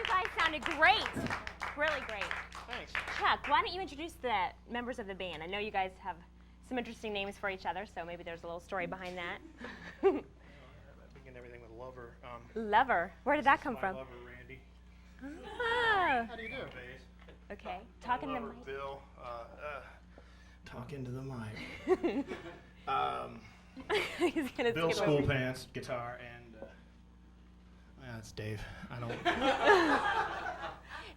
You guys sounded great. Really great. Thanks. Chuck, why don't you introduce the members of the band? I know you guys have some interesting names for each other, so maybe there's a little story behind that. I begin everything with Lover. Lover. Where did that come from? Lover, Randy. Oh. How do you do? Okay. Talking to the Lover, mic. Bill. Talk into the mic. He's gonna Bill, skip school over. pants, guitar, and that's Dave. I don't.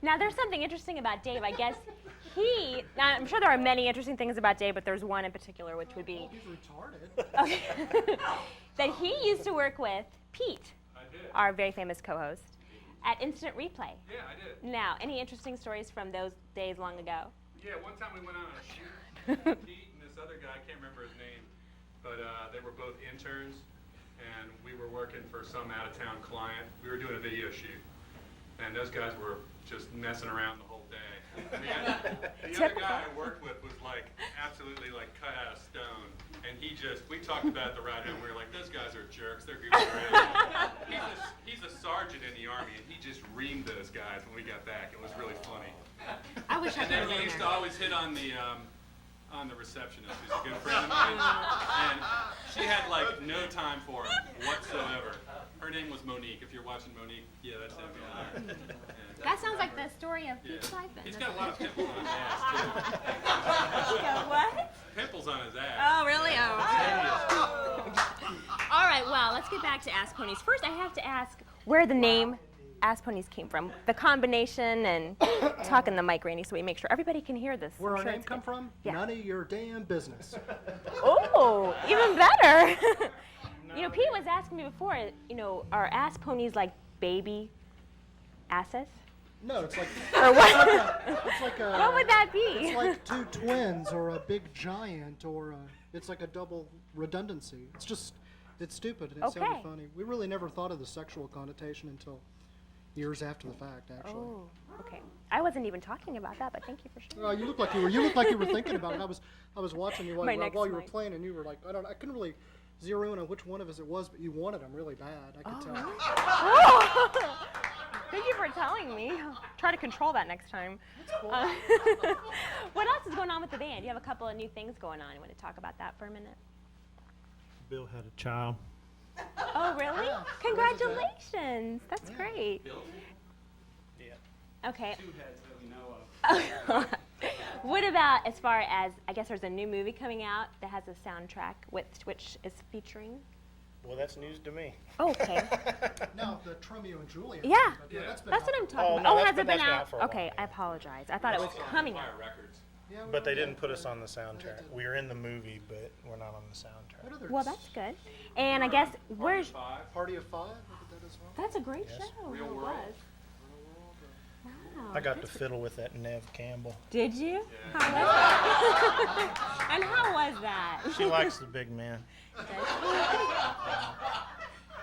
Now, there's something interesting about Dave. I guess now I'm sure there are many interesting things about Dave, but there's one in particular, which would be He's retarded. okay, that he used to work with Pete, our very famous co-host, at Instant Replay. Yeah, I did. Now, any interesting stories from those days long ago? Yeah, one time we went on a shoot. Pete and this other guy, I can't remember his name, but they were both interns, and we were working for some out-of-town client. We were doing a video shoot, and those guys were just messing around the whole day. The other guy I worked with was like absolutely like cut out of stone, and we talked about it the ride home. We were like, those guys are jerks. They're goofing around. He's a sergeant in the Army, and he just reamed those guys when we got back. It was really funny. I wish I And could then have he been used to there. always hit on the receptionist, who's a good friend of mine, and she had like no time for him whatsoever. Her name was Monique. If you're watching Monique, yeah, that's him. Yeah. That sounds like the story of Pete's Yeah. life. Then, He's doesn't got a lot of pimples on his ass too. it? You go, what? Pimples on his ass. Oh, really? Oh. All right, well, let's get back to Ask Ponies. First, I have to ask where the name Ask Ponies came from. The combination and talk in the mic, Randy, so we make sure everybody can hear this. Where I'm our sure name it's come good. from? Yeah. None of your damn business. Oh, even better. You know, Pete was asking me before, are Ask Ponies like baby asses? No, it's like Or what? it's like a. What would that be? It's like two twins or a big giant or it's like a double redundancy. It's stupid and it Okay. sounded funny. We really never thought of the sexual connotation until years after the fact, actually. Oh, okay. I wasn't even talking about that, but thank you for sharing. You look like you were. You look like you were thinking about it. I was watching you My while next you were mic. playing, and you were like, I couldn't really zero in on which one of us it was, but you wanted them really bad. I could tell. Oh. Thank you for telling me. I'll try to control that next time. What else is going on with the band? You have a couple of new things going on. You want to talk about that for a minute? Bill had a child. Oh, really? Congratulations. That's great. Yeah. Okay. 2 heads that we know of. What about as far as, I guess there's a new movie coming out that has a soundtrack which is featuring? Well, that's news to me. Oh, okay. Now the Romeo and Juliet. Yeah. but that's been That's out what I'm for- talking Oh, about. no, Oh, that's has it been been out out? for a while. Okay, I apologize. I thought it was coming out. Fire Records. Yeah, we But they were- didn't put us on the soundtrack. We were in the movie, but we're not on the soundtrack. What other Well, that's good. And I guess, where's... Five. Party of Five? Look at that as well. That's a great Yes. show. Real It World. was. Wow. I got to fiddle with that Nev Campbell. Did you? Yeah. How was that? And how was that? She likes the big man. Does she?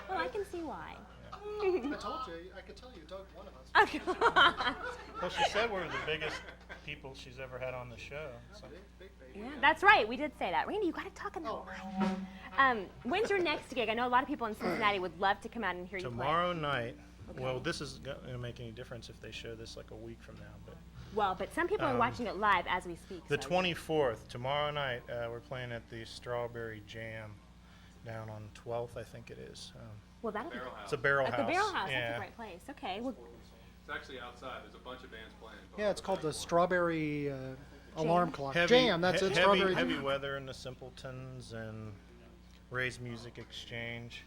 Well, I can see why. I told you, I could tell you dug one of us. Okay. Well, she said we're the biggest people she's ever had on the show. So. Big baby. Yeah, that's right. We did say that. Randy, you got to talk in the Oh. mic. When's your next gig? I know a lot of people in Cincinnati would love to come out and hear you play. Tomorrow night. Okay. Well, this is going to make any difference if they show this like a week from now. But Well, but some people are watching it live as we speak. the so- 24th, tomorrow night, we're playing at the Strawberry Jam down on 12th, I think it is. Well, that'll be Barrel It's a House. barrel at house. the Barrel House. Yeah. That's a great place. Okay. Well, It's actually outside. There's a bunch of bands playing. Yeah, it's called the Strawberry Alarm Clock. Heavy, Jam, that's it, Strawberry heavy Jam. Weather and the Simpletons and Ray's Music Exchange.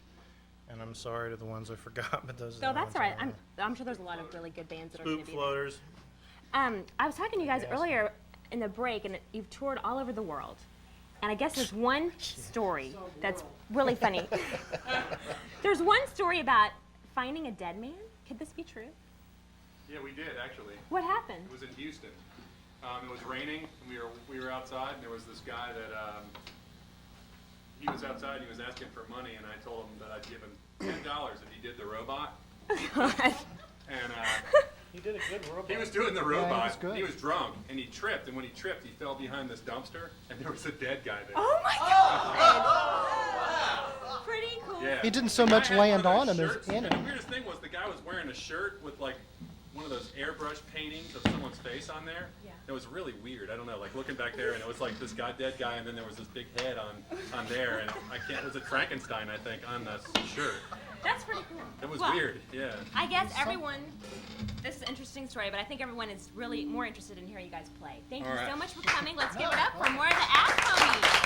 And I'm sorry to the ones I forgot, but those are so the that's ones all right. I know. I'm sure there's a lot of really good bands that are going Spook to be there. Floaters. I was talking to you guys Yes. earlier in the break, and you've toured all over the world. And I guess there's one story that's really funny. There's one story about finding a dead man. Could this be true? Yeah, we did actually. What happened? It was in Houston. It was raining, and we were outside, and there was this guy that he was outside. And he was asking for money, and I told him that I'd give him $10 if he did the robot. And He did a good robot. he was doing the he was robot. good. He was drunk, and he tripped. And when he tripped, he fell behind this dumpster, and there was a dead guy there. Oh my God! Pretty cool. Yeah. He didn't so The guy much had land one of on those him as shirts. in And it. the weirdest thing was the guy was wearing a shirt with like one of those airbrush paintings of someone's face on there. Yeah. It was really weird. I don't know, like looking back there, and it was like this dead guy, and then there was this big head on there, and was it Frankenstein, I think, on the shirt. That's pretty cool. It was Well, weird, yeah. I guess everyone, this is an interesting story, but I think everyone is really more interested in hearing you guys play. Thank you All right. so much for coming. Let's give it up for more of the Ask Ponies.